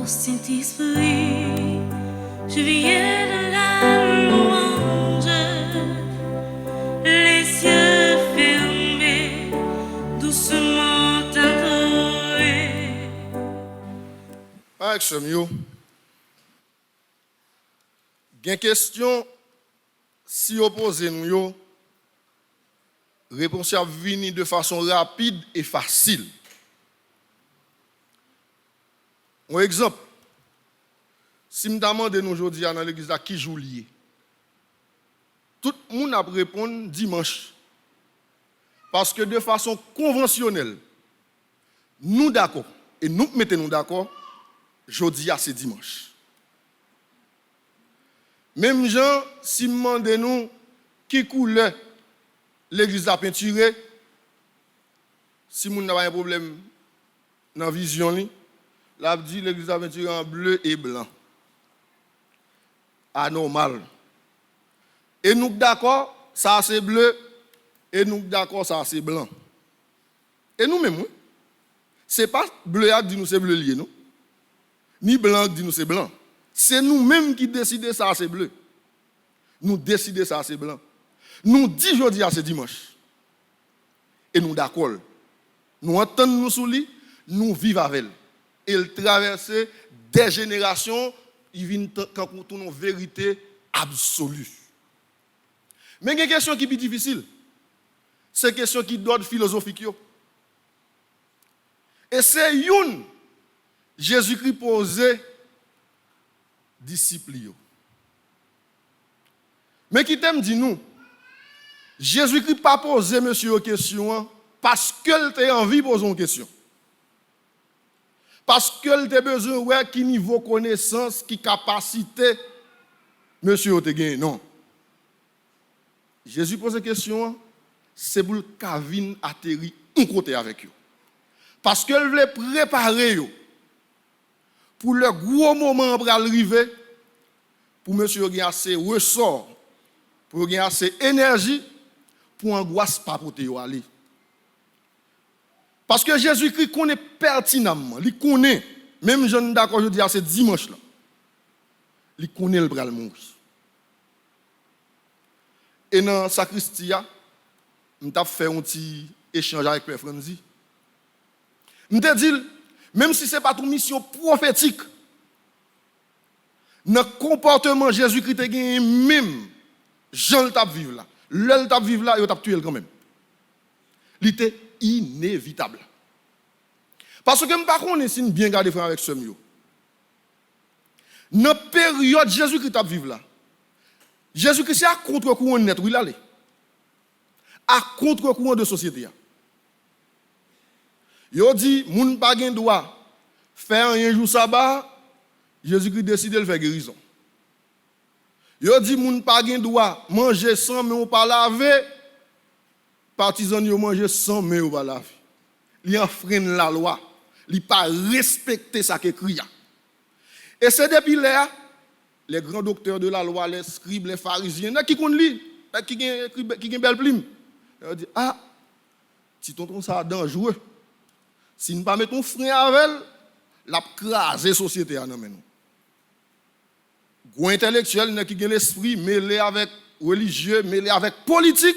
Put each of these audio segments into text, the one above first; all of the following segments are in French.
Saint-Esprit, je viens de la louange, les yeux fermés, doucement adorés. Avec ce mieux, il y a une question, si vous posez nous, réponse à venir de façon rapide et facile. Un exemple, si je demande nous aujourd'hui dans l'église à qui joue lié, tout le monde a répondu dimanche. Parce que de façon conventionnelle, nous d'accord, et nous mettons d'accord, jeudi à c'est dimanche. Même gens, si nous demandons nous qui couleur l'église a peinturé, si nous n'avons pas un problème dans la vision, là, dit l'église a peinturé en bleu et blanc. Anormal. Et nous d'accord, ça c'est bleu, et nous d'accord, ça c'est blanc. Et nous-mêmes, ce n'est pas bleu qui dit nous c'est bleu lié, non? Ni blanc qui dit nous c'est blanc. C'est nous-mêmes qui décidons ça c'est bleu. Nous décidons ça c'est blanc. Nous disons aujourd'hui c'est dimanche. Et nous d'accord. Nous entendons nous sous lui, nous vivons avec elle. Et il traverse des générations, il vient quand nous avons une vérité absolue. Mais il y a une question qui est plus difficile. C'est une question qui est d'ordre philosophique. Et c'est une Jésus-Christ posé disciples. Mais qui t'aime dit nous, Jésus-Christ pas posé monsieur une question parce qu'il a envie de poser une question. Parce qu'il a besoin de voir qui niveau connaissance, qui capacité monsieur te gagne. Non. Jésus pose une question, c'est pour le Calvin atterrir un côté avec eux. Parce qu'il voulait préparer eux pour le gros moment pour arriver, pour monsieur gagner assez ressort, pour gagner assez énergie, pour angoisse pas pour te aller. Parce que Jésus-Christ connaît pertinemment, il connaît, même je ne d'accord, je dis à ce dimanche là, il connaît le bras mourir. Et dans la sacristie, je vais faire un petit échange avec Père Franzi. Je te dis, même si ce n'est pas une mission prophétique, dans le comportement Jésus-Christ est gagné même, Jean le tape vivre là. Le tape vivre là, il tape tuer quand même. Il était inévitable. Parce que je ne sais pas si nous bien garder frère avec ce mieux. Dans la période Jésus-Christ tape vivre là. Jésus-Christ c'est à contre-courant net où il allait. À contre-courant de société. Il dit, moun pa gen droit faire un jour sabbat, Jésus-Christ décide de faire guérison. Il dit, moun pa gen droit manger sans mais on pas laver, partisans yo manger sans mais on pas laver. Il enfreint la loi, il pas respecter ça qu'écrit. Et c'est depuis là les grands docteurs de la loi, les scribes, les pharisiens, qui connaissent lui, qui ont belle plume. Ils disent, ah, si tonton ça dangereux. Si nous ne pas mettre un frein avec elle, la craser la société. Gros intellectuel qui a l'esprit mêlé avec religieux, mêlé avec politique,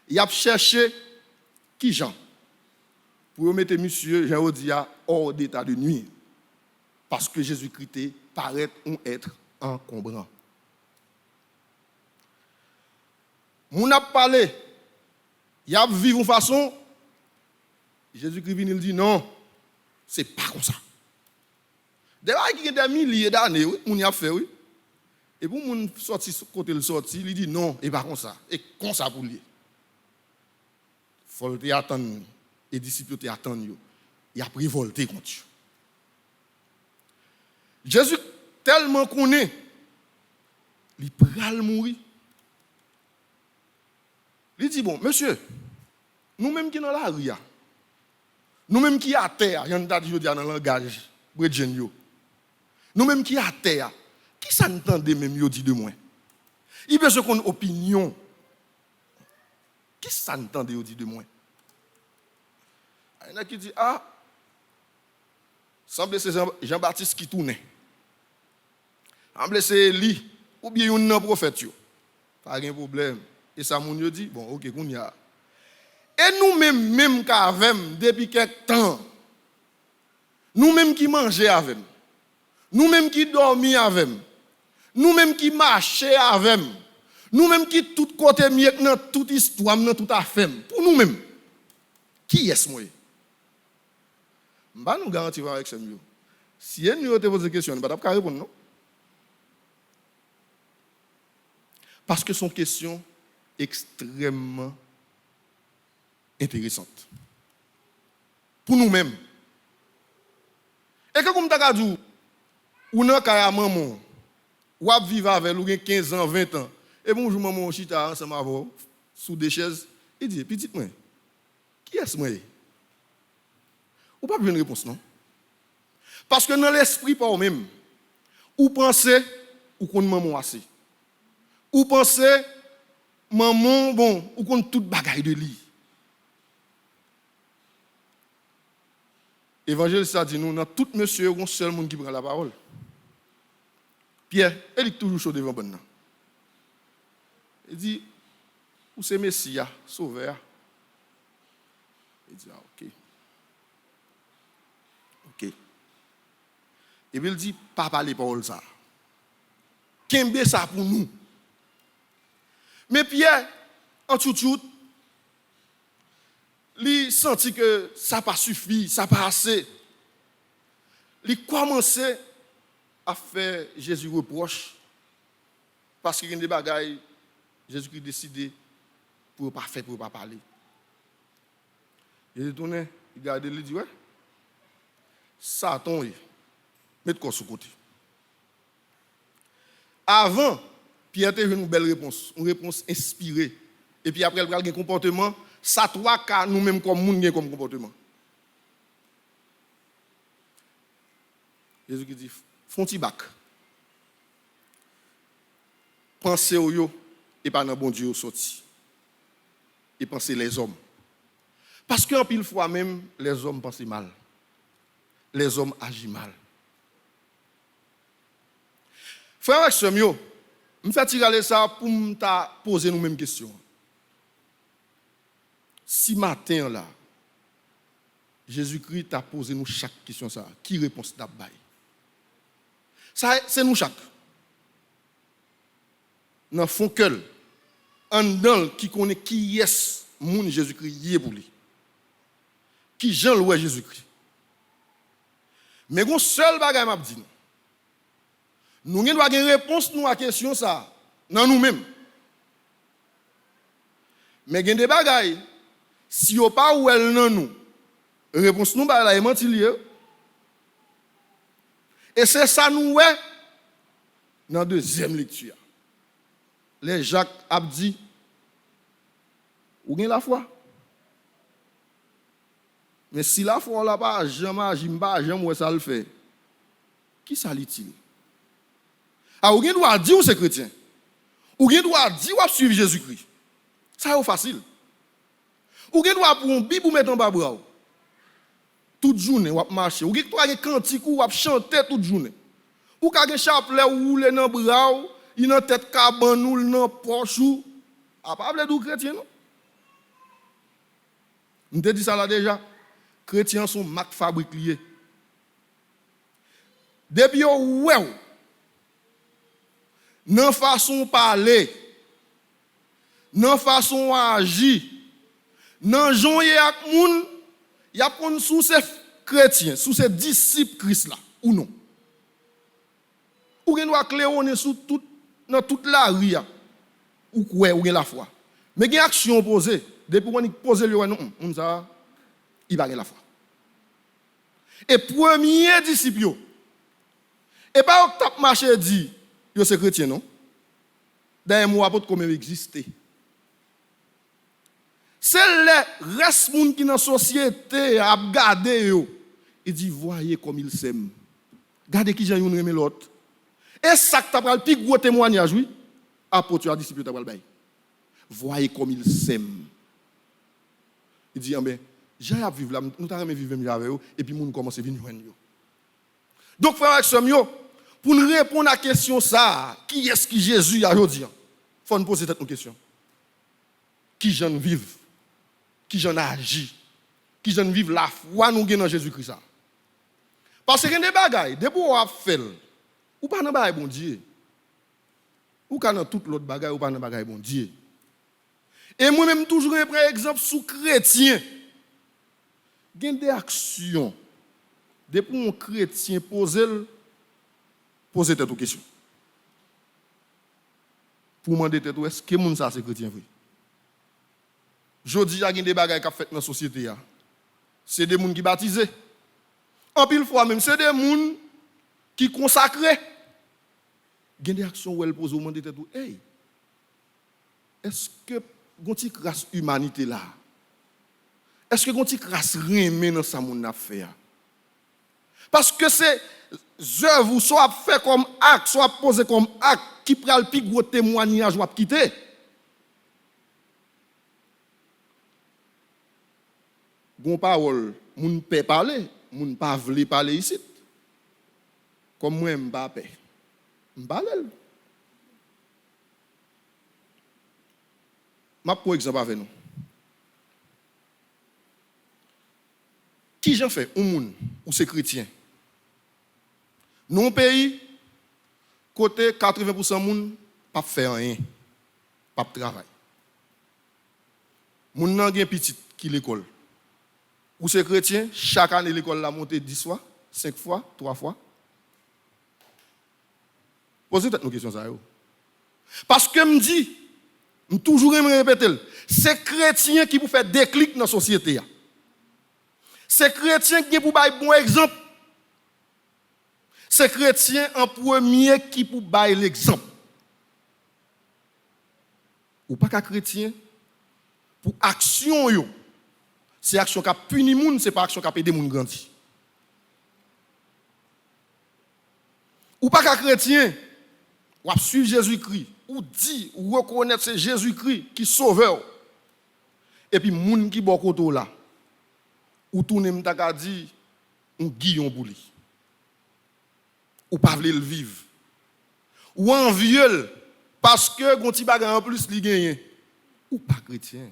il a cherché qui Jean pour mettre monsieur Jean Odia hors d'état de nuit. Parce que Jésus-Christ paraît un être encombrant. Mon a parlé, il a vécu une façon. Jésus-Christ vient, il dit non, c'est pas comme ça. Il y a des milliers d'années, oui, on y a fait, oui. Et pour mon sorti côté le sorti, il dit non, et pas comme ça. Et comme ça pour lui. Il faut attendre. Et les disciples attendent. Il a révolté contre eux. Jésus tellement connaît, il pral mourir. Il dit bon, monsieur, nous-mêmes qui dans la rue, nous-mêmes qui à terre, j'en ai dit dans le langage, nous-mêmes qui à terre, qui s'entendait même yo dit de moi? Il veut qu'on ait opinion. Qui s'entendait yo dit de moi? Il y en a qui dit ah, semble c'est Jean-Baptiste qui tournait. Semble c'est Élie ou bien un prophète yo. Pas de problème. Et ça moun yo dit bon OK qu'on y a. Et nous même qu'avem depuis quelque temps. Nous-mêmes qui mangeons avec, nous-mêmes qui dormons avec, nous-mêmes qui marchons avec, nous-mêmes qui tout côté mieux dans toute histoire, dans toute affaire, pour nous-mêmes. Qui est-ce moi? Je ne vais pas nous garantir avec ce mieux. Si nous te pose des questions, je ne vais pas répondre, non? Parce que ce sont des questions extrêmement intéressantes. Pour nous-mêmes. Et que comme tu as dit, ou non, quand maman, ou à vivre avec ou 15 ans, 20 ans, et bonjour maman, chita ensemble avec vous, sous des chaises, il dit, petite moi, qui est-ce moi? Ou pas une réponse, non? Parce que dans l'esprit, pas même, ou pensez, ou qu'on maman assez. Ou pensez, maman, bon, ou qu'on toute bagaille de lui. Évangile, ça dit nous, dans tout monsieur, il y a un seul monde qui prend la parole. Pierre, il est toujours chaud devant bon. Il dit, où c'est Messia, sauveur? Il dit, ah, ok. Ok. Et puis il dit, pas parler parole ça. Qu'est-ce ça pour nous? Mais Pierre, en tout, il sentit que ça n'a pas suffi, ça n'a pas assez. Il commençait à faire Jésus reproche parce qu'il y a des bagailles, Jésus-Christ décidé pour ne pas faire, pour ne pas parler. Il est tourné, il regarde, il dit, ouais, Satan, mets quoi sur côté. Avant, Pierre a eu une belle réponse, une réponse inspirée. Et puis après, il a un comportement. Ça trois cas nous-mêmes comme monde comme comportement. Jésus qui dit font-ils bac. Pensez au yo et pas dans bon Dieu sorti. Et pensez les hommes. Parce qu'en pile fois même les hommes pensent mal. Les hommes agissent mal. Frère avec ce mieux, me fait tirer ça pour me poser nous mêmes questions. Si matin là, Jésus-Christ t'a posé nous chaque question ça, qui réponse t'a bail? Ça c'est nous chaque. Dans fond cœur, en dans qui connaît qui est moun Jésus-Christ yé pour lui. Qui Jean loué Jésus-Christ. Mais gon seul bagay m'a dit nous doit une réponse nous à question ça dans nous-mêmes. Mais gen des bagay si vous pas ou elle non nous, réponse nous ba la menti lié. Et c'est ça nous ouais dans deuxième lecture. Les Jacques a dit ou gen la foi. Mais si la foi là pas jamais ouais ça le fait. Qui ça l'utile? Ah ou gen doit dire ou c'est chrétien. Ou gen doit dire ou suivre Jésus-Christ. Ça est facile. Ou gen doit pour un Bible ou mettre en bas bras. Toute journée ou marcher. Ou gen doit un cantique ou chanter toute journée. Ou ka gen chapelet ou roule dans bras, il dans tête cabane ou dans poche ou a pas vle dou chrétien non. On te dit ça là déjà. Chrétiens sont marque fabrique lié. Depuis ouais nan façon parler, nan façon agir, nan jonye ak moun, y a pon sous ces chrétiens, sous ces disciples Christ là ou non. Ou gen doit claironner sous tout dans toute la rue ou quoi ou gen la foi. Mais gen action posée, depuis on poser le non, on ça il va gen la foi. Et premier disciple et pas au tap marché dit yo c'est chrétien non. D'ailleurs moi apôtre quand même exister. C'est les reste moun qui dans société a regarder yo. Il dit voyez comme il s'aime. Regardez qui j'ai une remet l'autre. Et ça que tu as pris le plus gros témoignage oui. Apôtre a disciple tu as pris. Voyez comme il s'aime. Il dit ben j'ai à vivre là, nous t'a remet vivre avec eux et puis moun commence à venir joindre yo. Donc, frère avec soeur, pour nous répondre à la question ça, qui est-ce que Jésus a aujourd'hui? Il faut nous poser cette question. Qui j'en vive? Qui j'en agit? Qui j'en vive la foi nous dans Jésus-Christ ça? Parce que des bagailles, des beaux à faire, ou pas dans bagaille bon Dieu. Ou pas dans toute l'autre bagaille, ou pas dans bagaille bon Dieu. Et moi-même, toujours, je prends exemple sous chrétien. Il y a des actions. Depuis un chrétien pose tête aux questions. Pour demander tête est-ce que moun ça c'est chrétien vrai? Jodi il y a des bagages qui fait dans la société. C'est des gens qui baptisés. En pile fois même, c'est des gens qui consacrés. Il y a des actions où elles posent au monde de tête. Hey, est-ce que gon ti grâce humanité là? Est-ce que gon ti grâce remé dans ça moun a fait? Parce que c'est œuvres soit fait comme acte, soit posé comme acte qui prend le plus gros témoignage ou à quitter. Gon parole, moun peut parler, moun pas vle parler ici. Comme moi m'pa paix. M'parle. M'a pour exemple avec nous. Qui j'en fait un moun ou c'est chrétien? Dans pays côté 80% moun pas faire rien, pas travail. Moun nan gen petit qui l'école. Ou c'est chrétien, chaque année l'école la monté 10 fois, 5 fois, 3 fois. Posez cette question ça yo. Parce que me dit, me toujours me répéter, c'est chrétien qui pour faire déclic dans la société. C'est chrétien qui pour bailler bon exemple. C'est chrétien en premier qui pour bailler l'exemple. Ou pas qu'à chrétien pour action yo. C'est action qui punit moun, c'est pas action qui aider moun grandi. Ou pas qu'à chrétien ou suivre Jésus-Christ, ou dit ou reconnaître c'est Jésus-Christ qui sauveur. Et puis moun qui bon koto là. Ou tourner m'ta dit on guillon pour lui. Ou pas vle le vivre. Ou envieux parce que gon ti bagay en plus li gagne. Ou pas chrétien.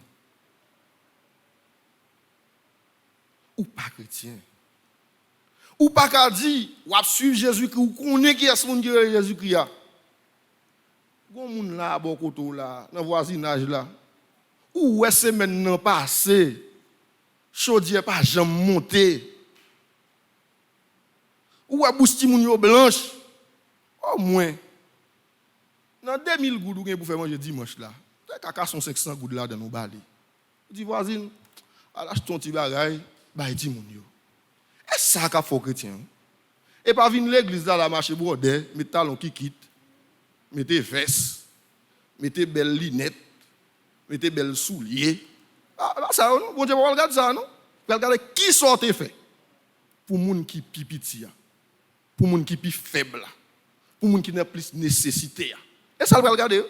Ou pas chrétien. Ou pas qu'à dire ou a suivre Jésus-Christ ou connaît qui est moun qui est Jésus-Christ. Gon moun là bon koto là dans voisinage là. Ou est c'est maintenant passé. Chaudière pas jamais monté. Ou a bousti moun yo blanche. Au moins dans 2000 goud ou gen pour faire manger dimanche là. Kaka son 500 goud là dans nos balé. Dit voisine, lâche ton petit bagay, ba di moun yo. Est-ce ça qu'a faut chrétien? Et pas venir l'église là la marcher brodé, mettre talon qui quitte, mettez veste, mettez belle linette, mettez belle soulier. Ah, ça, non? Bon Dieu, on regarde ça, non? Regardez qui sortait fait. Pour moun qui pi petit, pour moun qui pi faible, pour moun qui n'a plus nécessité. Et ça, le regarder.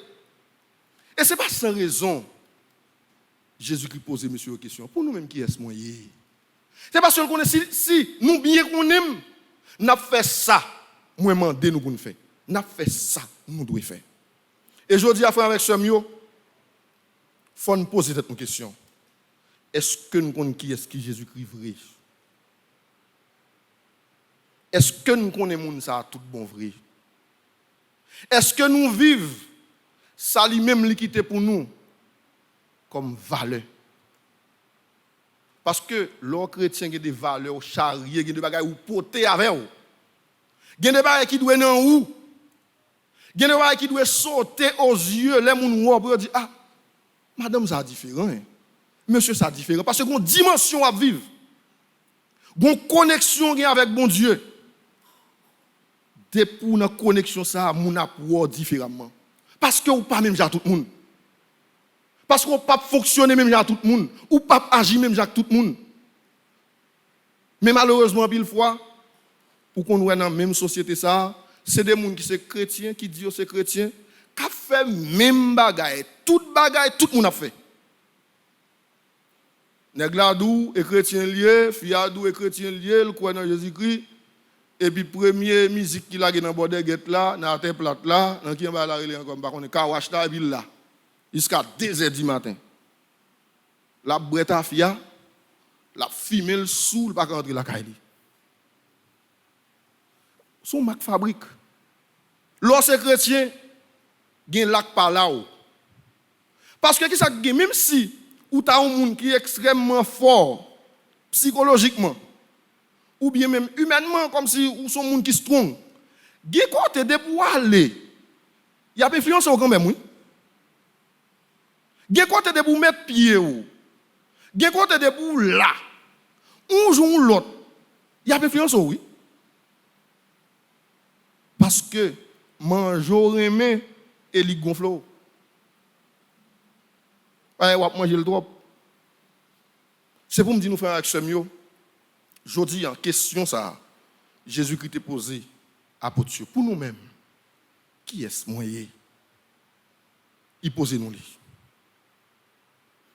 Et ce n'est pas sans raison Jésus-Christ pose monsieur une question. Pour nous-mêmes, qui est-ce moyen? C'est parce qu'on connaît, si nous bien qu'on aime, nous fait ça, moi, demandé nous pour nous faire. Nous fait ça, nous devons faire. Et je dis à frère avec ce mieux, il faut nous poser cette question. Est-ce que nous connaissons qui est-ce que Jésus-Christ vrai? Est-ce que nous connaissons ça tout bon vrai? Est-ce que nous vivons ça lui-même liquité pour nous comme valeur? Parce que l'homme chrétien a des valeurs charriées, il y a des bagages ou porter avec vous. Il y a des bagages qui doivent dans où? Il y a des bagages qui doivent sauter aux yeux, les gens pour dire ah, madame ça différent. Hein? Monsieur, ça différent. Parce que une dimension à vivre. Une connexion avec bon Dieu. Depuis une connexion, ça, mon apport différemment. Parce que vous pas même à tout le monde. Parce qu'on ne peut pas fonctionner même à tout le monde. Ou pas agir même à tout le monde. Mais malheureusement, pile fois, pour qu'on soit dans la même société, ça, c'est des gens qui sont chrétiens, qui disent que c'est chrétien, qui fait même bagaille. Tout le monde a fait. Nèg la dou est chrétien lié, fille a dou est chrétien lié, le croit dans Jésus-Christ. Et puis, première musique qui l'a dans bord de guette là, dans la terre plate là, dans qui on va la relire encore, par contre, Kawash là, et puis là, jusqu'à 2h du matin. La brette à fia, la fumée sous le pas rentrer la caille. Son marque fabrique. Lorsque chrétien, gen lac par là haut. Parce que qui ça gen même si ou t'as un monde qui est extrêmement fort psychologiquement ou bien même humainement comme si ou son monde qui strong, gen côté de pour aller. Y a influence quand même oui. Gen côté de pour mettre pied ou. Gen côté de pour là. Un jour ou l'autre. Y a influence oui. Parce que mangeau remé et li gonfle. Ouais, ou manger le trop. C'est pour me dire nous faire avec ce mieux. Je dis en question ça. Jésus-Christ t'a posé apôtre pour nous-mêmes. Qui est-ce moyen? Il pose nous li.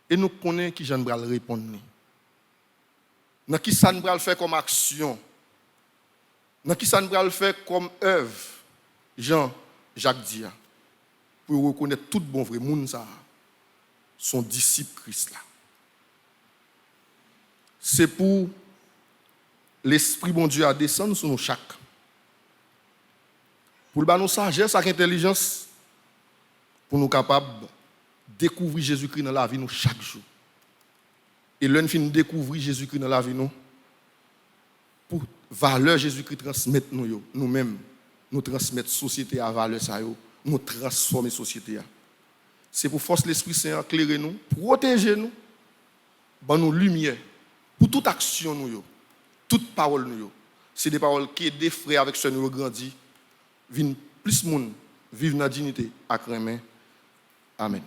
Et nous connaissons qui Jean Bral répondre. Dans qui ça nous va faire comme action? Dans qui ça nous va faire comme œuvre? Jean-Jacques Dia. Pour reconnaître tout bon vrai monde ça. Son disciple Christ là. C'est pour l'Esprit bon Dieu à descendre sur nous chaque. Pour le nous sagesse et intelligence pour nous capables de découvrir Jésus-Christ dans la vie nous chaque jour. Et l'un fin découvrir Jésus-Christ dans la vie nous pour valeur Jésus-Christ transmettre nous-mêmes, nous transmettre société à valeur ça nous transformer société. C'est pour force l'Esprit Saint éclairer nous, protéger nous, ban nous lumière pour toute action nous, toute parole nous. C'est des paroles qui aident des frères avec ceux nous grandis, viennent plus monde vivre dans la dignité à Amen.